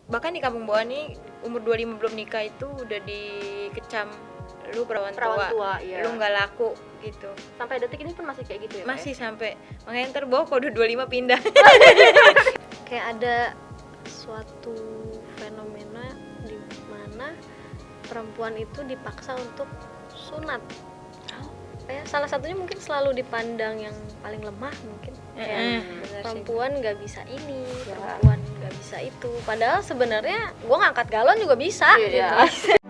Bahkan di kampung bawah nih umur 25 belum nikah itu udah dikecam, lu perawan tua, iya. lu nggak laku gitu. Sampai detik ini pun masih kayak gitu ya? Masih sampai, makanya ntar bawah kalau udah 25 pindah. Kayak ada suatu fenomena di mana perempuan itu dipaksa untuk sunat. Kayak salah satunya mungkin selalu dipandang yang paling lemah mungkin. Kayak perempuan nggak bisa ini, perempuan nggak bisa itu. Padahal sebenarnya gue ngangkat galon juga bisa. Iya. Gitu.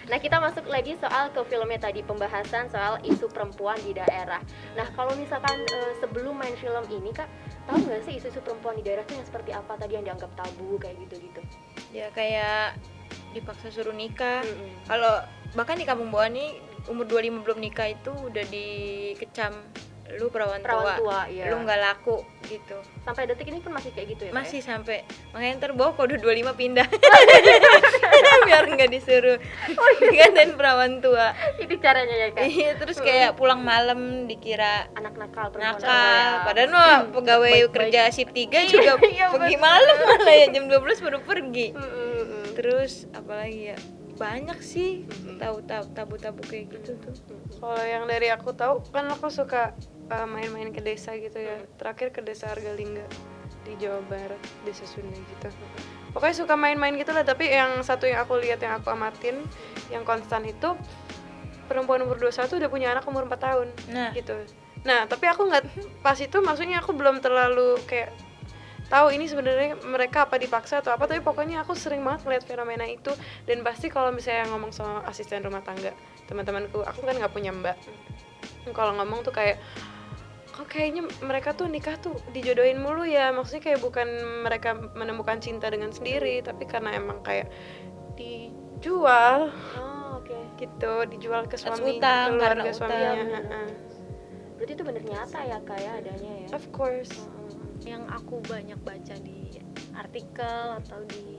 Nah, kita masuk lagi soal ke filmnya tadi, pembahasan soal isu perempuan di daerah. Nah, kalau misalkan sebelum main film ini, Kak, tahu nggak sih isu-isu perempuan di daerah itu yang seperti apa tadi yang dianggap tabu kayak gitu-gitu? Ya kayak dipaksa suruh nikah. Kalau bahkan di kampung bawah nih umur 25 belum nikah itu udah dikecam, lu perawan tua, iya. lu nggak laku gitu. Sampai detik ini pun masih kayak gitu ya? Masih sampai, makanya ntar bawah kalau udah 25 pindah. Biar nggak disuruh dikatain perawan tua. Itu caranya ya, Kak? Iya, terus kayak pulang malam dikira Anak nakal, perempuan nakal, padahal mah pegawai kerja shift 3 juga Iya, pergi betul. malam malah ya jam 12 baru pergi. Terus apalagi ya, banyak sih tabu-tabu kayak gitu tuh. Kalau yang dari aku tahu kan aku suka main-main ke desa gitu ya. Terakhir ke desa Argalingga di Jawa Barat, desa Sunda gitu. Pokoknya suka main-main gitu lah, tapi yang satu yang aku lihat, yang aku amatin, yang konstan itu perempuan umur 21 udah punya anak umur 4 tahun gitu. Nah, tapi aku nggak, pas itu maksudnya aku belum terlalu kayak tahu ini sebenarnya mereka apa dipaksa atau apa, tapi pokoknya aku sering banget ngeliat fenomena itu. Dan pasti kalau misalnya ngomong sama asisten rumah tangga teman-temanku, aku kan nggak punya mbak, kalau ngomong tuh kayak kok kayaknya mereka tuh nikah tuh dijodohin mulu ya, maksudnya kayak bukan mereka menemukan cinta dengan sendiri, tapi karena emang kayak dijual gitu, dijual ke suami, utang, keluarga karena suaminya. Berarti itu bener nyata ya, Kak, ya, adanya ya? Of course. Yang aku banyak baca di artikel atau di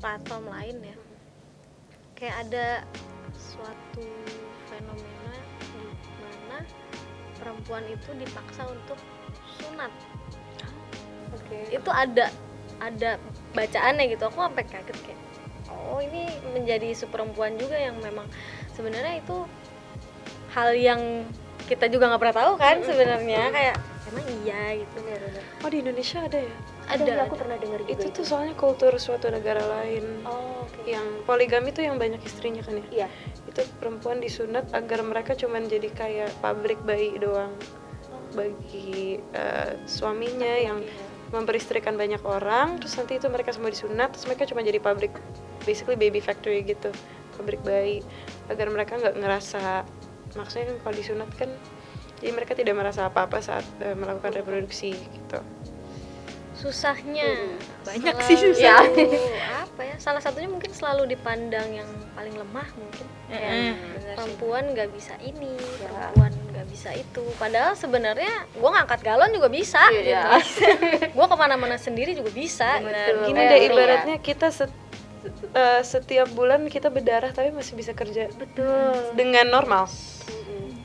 platform lain ya, kayak ada suatu fenomena di mana perempuan itu dipaksa untuk sunat. Itu ada bacaannya gitu. Aku sampai kaget kayak, oh ini menjadi isu perempuan juga yang memang sebenarnya itu hal yang kita juga nggak pernah tahu kan sebenarnya, kayak emang iya gitu. Oh, di Indonesia ada ya? Ada. Aku pernah dengar juga Itu tuh soalnya kultur suatu negara lain. Yang poligami tuh yang banyak istrinya kan ya? Iya. Itu perempuan disunat agar mereka cuman jadi kayak pabrik bayi doang bagi suaminya yang memperistrikan banyak orang. Terus nanti itu mereka semua disunat, terus mereka cuma jadi pabrik, basically baby factory gitu, pabrik bayi, agar mereka nggak ngerasa, maksudnya kan kalau disunat kan jadi mereka tidak merasa apa-apa saat melakukan reproduksi gitu. Susahnya Banyak selalu, sih susah. apa ya, salah satunya mungkin selalu dipandang yang paling lemah mungkin. Kayak perempuan nggak bisa ini, perempuan nggak bisa itu. Padahal sebenarnya gue ngangkat galon juga bisa. Gitu. Gue kemana-mana sendiri juga bisa. Gini deh, ibaratnya kita setiap bulan kita berdarah tapi masih bisa kerja. Betul. Dengan normal.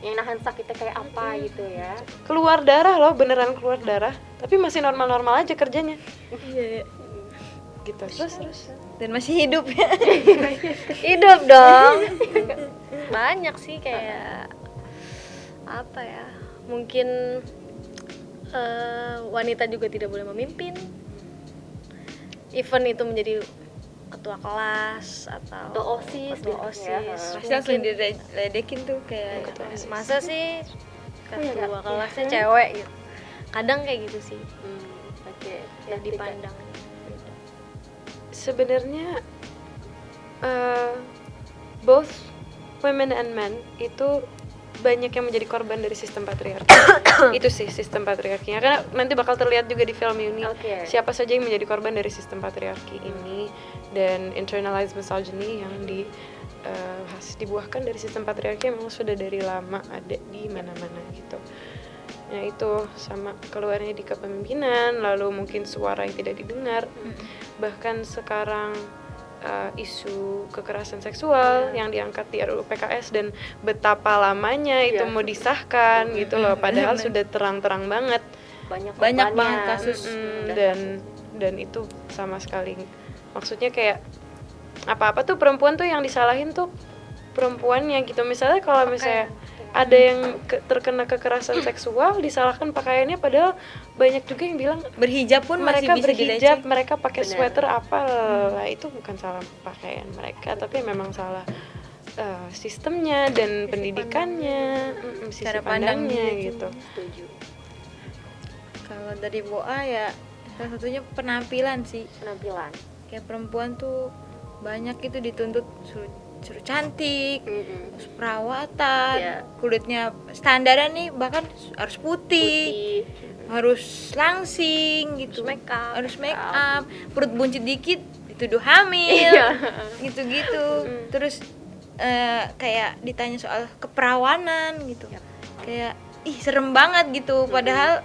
Yang nahan sakitnya kayak apa gitu ya. Keluar darah loh, beneran keluar darah, tapi masih normal-normal aja kerjanya. Iya. Gitu. Terus Dan masih hidup ya. Hidup dong. Banyak sih kayak apa ya, mungkin wanita juga tidak boleh memimpin, even itu menjadi ketua kelas atau OSIS. Pasti langsung diledekin tuh kayak masa sih ketua kelasnya cewek gitu. Kadang kayak gitu sih. Ya dipandang beda. sebenarnya both women and men itu banyak yang menjadi korban dari sistem patriarki. Itu sih sistem patriarkinya, karena nanti bakal terlihat juga di film ini siapa saja yang menjadi korban dari sistem patriarki ini dan internalized misogyny yang dibuahkan dari sistem patriarki yang memang sudah dari lama ada di mana-mana gitu. Nah itu sama keluarnya di kepemimpinan, lalu mungkin suara yang tidak didengar, bahkan sekarang isu kekerasan seksual yang diangkat di RUU PKS dan betapa lamanya itu mau disahkan gitu loh, padahal sudah terang-terang banget banyak banget korbannya. kasus. dan itu sama sekali, maksudnya kayak apa-apa tuh perempuan tuh yang disalahin tuh perempuannya gitu. Misalnya kalau misalnya ada yang terkena kekerasan seksual disalahkan pakaiannya, padahal banyak juga yang bilang Berhijab pun masih mereka bisa berhijab, dilecehkan. mereka pakai Benar. sweater apa lah, itu bukan salah pakaian mereka, tapi memang salah sistemnya dan pendidikannya, sisi Cara pandangnya pandangnya gitu. Setuju. Kalau dari Boa ya salah satunya penampilan sih. Penampilan. Kayak perempuan tuh banyak itu dituntut suruh cantik, terus perawatan, Iya. kulitnya standaran nih bahkan harus putih, harus langsing gitu, harus make up, perut buncit dikit dituduh hamil, Iya. gitu-gitu. Terus kayak ditanya soal keperawanan gitu, kayak ih serem banget gitu, padahal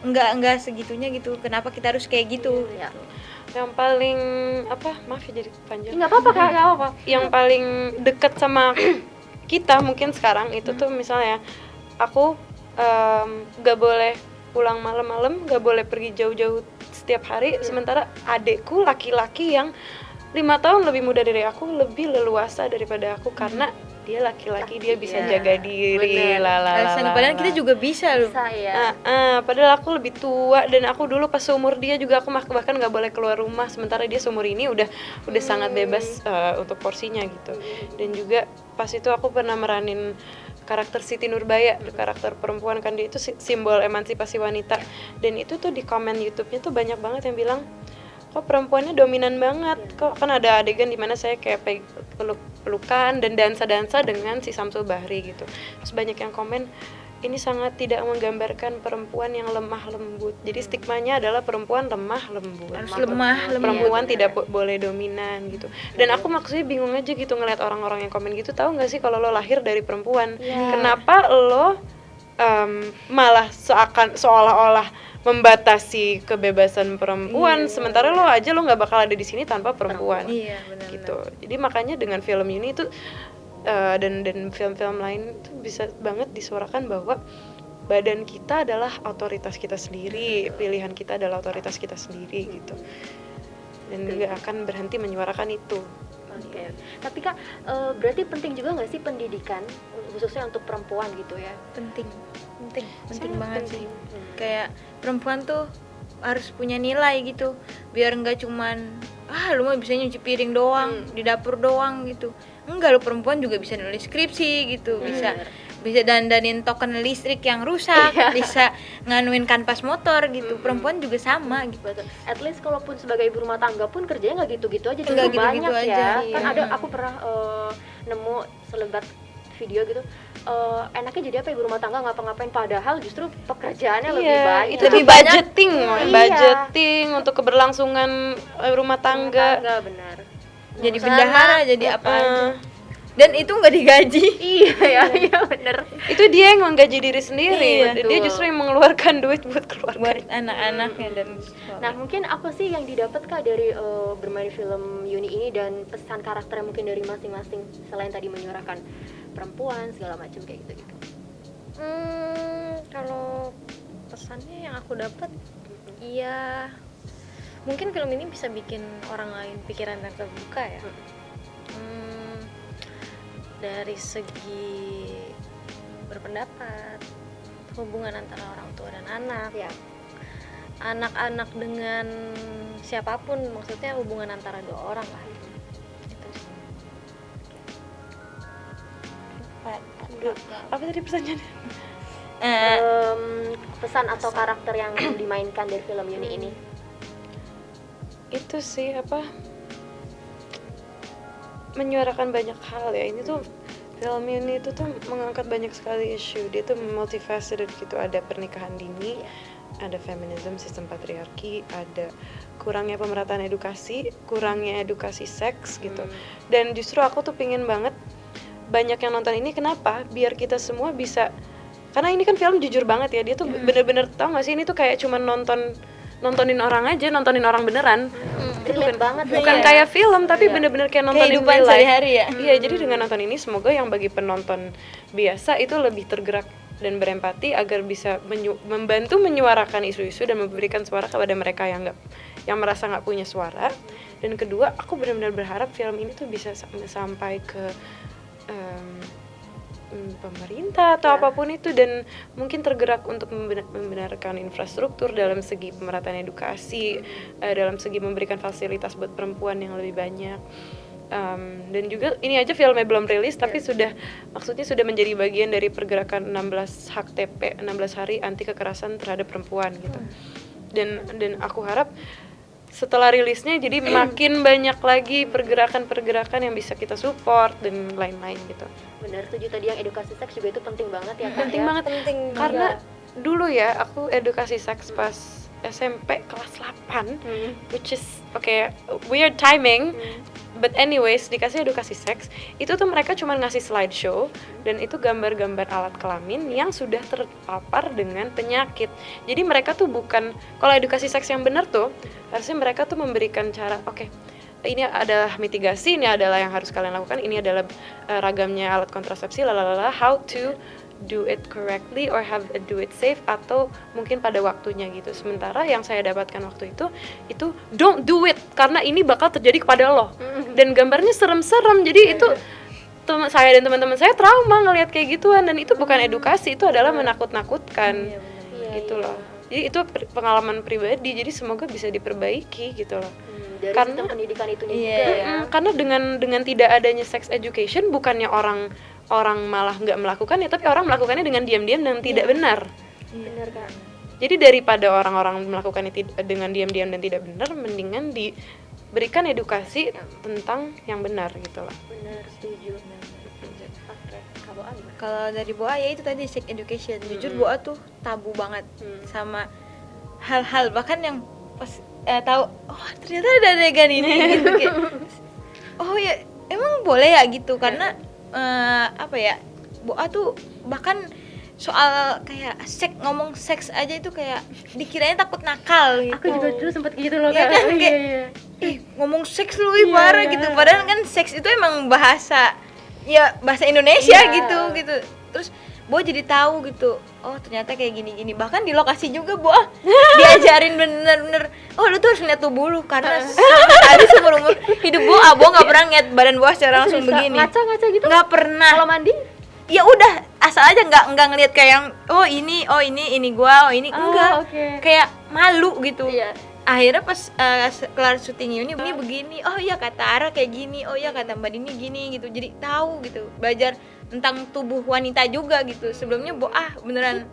nggak segitunya gitu. Kenapa kita harus kayak gitu? Iya. Yang paling maaf ya jadi panjang. Nggak apa-apa Kak, nggak apa-apa. Yang paling deket sama kita mungkin sekarang itu tuh misalnya aku gak boleh pulang malam-malam, gak boleh pergi jauh-jauh setiap hari, sementara adekku laki-laki yang 5 tahun lebih muda dari aku lebih leluasa daripada aku karena dia laki-laki, dia bisa Iya, jaga diri, Alasan padahal kita juga bisa loh. Bisa ya. padahal aku lebih tua dan aku dulu pas seumur dia juga aku bahkan nggak boleh keluar rumah, sementara dia seumur ini udah sangat bebas untuk porsinya gitu. Dan juga pas itu aku pernah meranin karakter Siti Nurbaya, karakter perempuan kan, dia itu simbol emansipasi wanita, dan itu tuh di komen YouTube-nya tuh banyak banget yang bilang kok perempuannya dominan banget, kok kan ada adegan dimana saya kayak pelukan dan dansa-dansa dengan si Samsul Bahri gitu. Terus banyak yang komen ini sangat tidak menggambarkan perempuan yang lemah lembut. Jadi stigmanya adalah perempuan lemah lembut. Harus lemah lembut. Perempuan tidak boleh dominan gitu. Dan aku maksudnya bingung aja gitu ngeliat orang-orang yang komen gitu, tahu nggak sih kalau lo lahir dari perempuan, kenapa lo malah seolah-olah membatasi kebebasan perempuan, sementara lo nggak bakal ada di sini tanpa perempuan. Iya, benar. Gitu. Jadi makanya dengan film ini itu dan film-film lain itu bisa banget disuarakan bahwa badan kita adalah otoritas kita sendiri, pilihan kita adalah otoritas kita sendiri gitu. Dan nggak akan berhenti menyuarakan itu. Oke. Tapi Kak, berarti penting juga nggak sih pendidikan khususnya untuk perempuan gitu ya? Penting Sangat banget penting. sih. Kayak perempuan tuh harus punya nilai gitu, biar nggak cuman lu mah bisa nyuci piring doang, di dapur doang gitu. Enggak, lo perempuan juga bisa nulis skripsi gitu, bisa dandanin token listrik yang rusak, bisa nganuin kanvas motor gitu. Perempuan juga sama gitu. Betul. At least kalaupun sebagai ibu rumah tangga pun kerjanya nggak gitu-gitu aja, Nggak justru banyak gitu-gitu ya. aja, Kan iya. ada, aku pernah nemu selebat video gitu. Enaknya jadi apa ibu rumah tangga ngapa-ngapain, padahal justru pekerjaannya lebih banyak. Itu lebih budgeting untuk keberlangsungan rumah tangga. Benar. Jadi Usaha bendahara, jadi apa aja. Dan itu nggak digaji. Iya benar. Itu dia yang menggaji diri sendiri. Iya, Dia betul. justru yang mengeluarkan duit buat keluarga. Buat anak-anaknya dan Nah, mungkin apa sih yang didapat Kak dari bermain film Yuni ini dan pesan karakternya mungkin dari masing-masing selain tadi menyuarakan perempuan segala macam kayak gitu-gitu. Kalau pesannya yang aku dapat, iya mungkin film ini bisa bikin orang lain pikiran yang terbuka ya. Dari segi berpendapat, hubungan antara orang tua dan anak, Ya. anak-anak dengan siapapun, maksudnya hubungan antara dua orang lah. Itu sih. Apa tadi pertanyaannya? Pesan atau karakter yang dimainkan dari film Yuni ini. Itu sih menyuarakan banyak hal ya. Ini tuh film ini tuh mengangkat banyak sekali isu. Dia tuh multifaceted gitu. Ada pernikahan dini, ada feminisme, sistem patriarki, ada kurangnya pemerataan edukasi, kurangnya edukasi seks gitu. Dan justru aku tuh pingin banget banyak yang nonton ini. Kenapa? Biar kita semua bisa, karena ini kan film jujur banget ya. Dia tuh bener-bener, tau gak sih, ini tuh kayak cuma nontonin orang aja, nontonin orang beneran. relate banget ya, bukan Kak. kayak film tapi Iya. bener-bener kayak nonton in Kehidupan real life. sehari-hari ya. Iya, jadi dengan nonton ini semoga yang bagi penonton biasa itu lebih tergerak dan berempati agar bisa membantu menyuarakan isu-isu dan memberikan suara kepada mereka yang merasa nggak punya suara. Dan kedua, aku benar-benar berharap film ini tuh bisa sampai ke pemerintah atau apapun itu, dan mungkin tergerak untuk membenarkan infrastruktur dalam segi pemerataan edukasi, dalam segi memberikan fasilitas buat perempuan yang lebih banyak. Dan juga ini aja filmnya belum rilis tapi maksudnya sudah menjadi bagian dari pergerakan 16 hak TP, 16 hari anti kekerasan terhadap perempuan gitu. Dan aku harap setelah rilisnya jadi makin banyak lagi pergerakan-pergerakan yang bisa kita support dan lain-lain gitu. Benar, setuju tadi yang edukasi seks juga itu penting banget ya Kak. Penting ya. banget penting karena dulu ya aku edukasi seks pas SMP kelas 8 which is weird timing. But anyways, dikasih edukasi seks, itu tuh mereka cuma ngasih slideshow dan itu gambar-gambar alat kelamin yang sudah terpapar dengan penyakit. Jadi mereka tuh bukan, kalau edukasi seks yang benar tuh, harusnya mereka tuh memberikan cara, ini adalah mitigasi, ini adalah yang harus kalian lakukan, ini adalah ragamnya alat kontrasepsi, how to do it correctly or do it safe, atau mungkin pada waktunya gitu. Sementara yang saya dapatkan waktu itu don't do it karena ini bakal terjadi kepada lo. Dan gambarnya serem-serem. Jadi itu saya dan teman-teman saya trauma ngelihat kayak gituan, dan itu bukan edukasi, itu adalah menakut-nakutkan. Gitu loh. Jadi itu pengalaman pribadi, jadi semoga bisa diperbaiki gitu loh. Dari Karena sistem pendidikan itu juga ya. Karena dengan tidak adanya sex education, bukannya orang malah nggak melakukannya, tapi orang melakukannya dengan diam-diam dan tidak benar. Benar Kak. Jadi daripada orang-orang melakukannya dengan diam-diam dan tidak benar, mendingan diberikan edukasi tentang yang benar gitu loh. Benar, setuju. Oke, Kak Boa gimana? Kalau dari Boa ya itu tadi sex education. Jujur Boa tuh tabu banget sama hal-hal, bahkan yang pas tahu ternyata ada adegan ini gitu kayak ya emang boleh ya gitu, karena Boa tuh bahkan soal kayak ngomong seks aja itu kayak dikiranya takut nakal gitu. Aku juga dulu sempat gitu loh Iya Kak. kan, kayak, ngomong seks lu parah gitu. Padahal kan seks itu emang bahasa Indonesia gitu. Terus Boa jadi tahu gitu, oh ternyata kayak gini-gini. Bahkan di lokasi juga Boa diajarin bener-bener, lu tuh harus lihat tubuh lu, karena sama sekali seumur hidup Boa nggak pernah ngeliat badan Boa secara langsung begini. Ngaca-ngaca gitu? Nggak pernah. Kalau mandi? Ya udah, asal aja nggak ngeliat kayak yang ini gua, enggak. Okay. Kayak malu gitu. Iya. Akhirnya pas kelar syuting ini begini, kata Ara kayak gini, kata Mbak Dini gini gitu. Jadi tahu gitu, belajar tentang tubuh wanita juga gitu. Sebelumnya beneran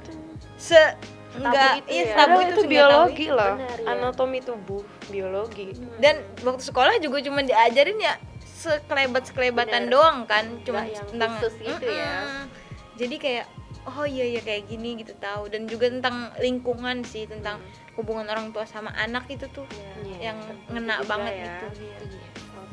Tabu itu ya. tabu Padahal itu biologi loh. Benar, ya. Anatomi tubuh, biologi. Dan waktu sekolah juga cuma diajarin ya sekelebatan Bener. doang kan, cuma Nggak yang tentang khusus gitu ya. Jadi kayak iya kayak gini gitu tahu, dan juga tentang lingkungan sih, tentang hubungan orang tua sama anak itu tuh Iya, yang penting ngena juga banget ya. gitu. Iya.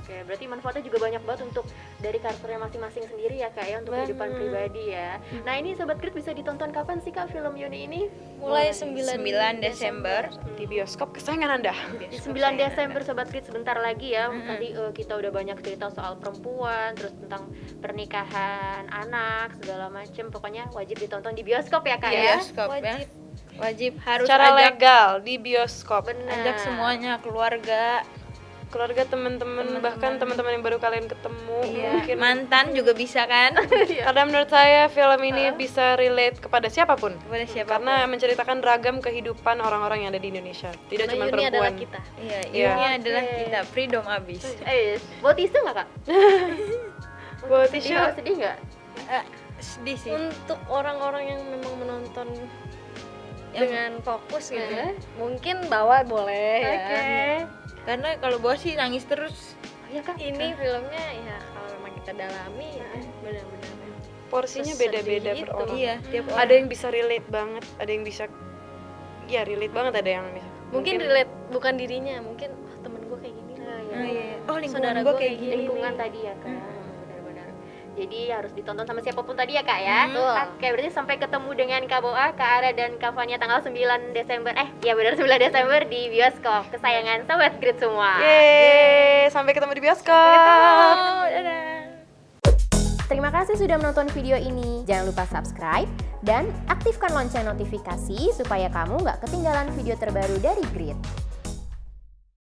Oke, berarti manfaatnya juga banyak banget untuk dari karakternya masing-masing sendiri ya Kak ya, untuk kehidupan pribadi ya. Nah ini Sobat Grit bisa ditonton kapan sih Kak film Yuni ini? mulai 9 Desember Di bioskop kesayangan Anda. Di 9 Desember Sobat Grit sebentar lagi ya. Nanti kita udah banyak cerita soal perempuan, terus tentang pernikahan, anak, segala macem. Pokoknya wajib ditonton di bioskop ya Kak ya. Bioskop ya. Wajib harus Secara ajak legal di bioskop. ajak semuanya, keluarga, Teman-teman, bahkan teman-teman yang baru kalian ketemu, mungkin mantan juga bisa kan? karena menurut saya film ini bisa relate kepada siapapun. Kepada siapa? Karena menceritakan ragam kehidupan orang-orang yang ada di Indonesia, tidak cuma Yuni adalah perempuan. kita. Iya, Iya. ini adalah kita, freedom abis. Bawa tisu nggak Kak? Bawa tisu. Sedih nggak? Sedih sih. Untuk orang-orang yang memang menonton dengan fokus gitu, mungkin bawa boleh Oke. ya. Karena kalau Boa sih nangis terus. Iya Kak. Ini filmnya ya kalau memang kita dalami ya benar-benar Porsinya Sesedih beda-beda per itu. orang. Iya, tiap orang. Ada yang bisa relate banget, ada yang bisa relate banget, ada yang bisa. mungkin relate bukan dirinya, mungkin temen gue kayak gini. Iya. Oh, lingkungan Saudara gue gua kayak kayak gini. Lingkungan tadi ya Kak. Benar-benar. Jadi harus ditonton sama siapapun tadi ya Kak ya. Betul. Oke, berarti sampai ketemu dengan Kak Boa, Kak Ara dan Kak Fania tanggal 9 Desember. Ya benar 9 Desember di bioskop kesayangan Sobat Grit semua. Yeay, sampai ketemu di bioskop. Oh, dadah. Terima kasih sudah menonton video ini. Jangan lupa subscribe dan aktifkan lonceng notifikasi supaya kamu nggak ketinggalan video terbaru dari Grit.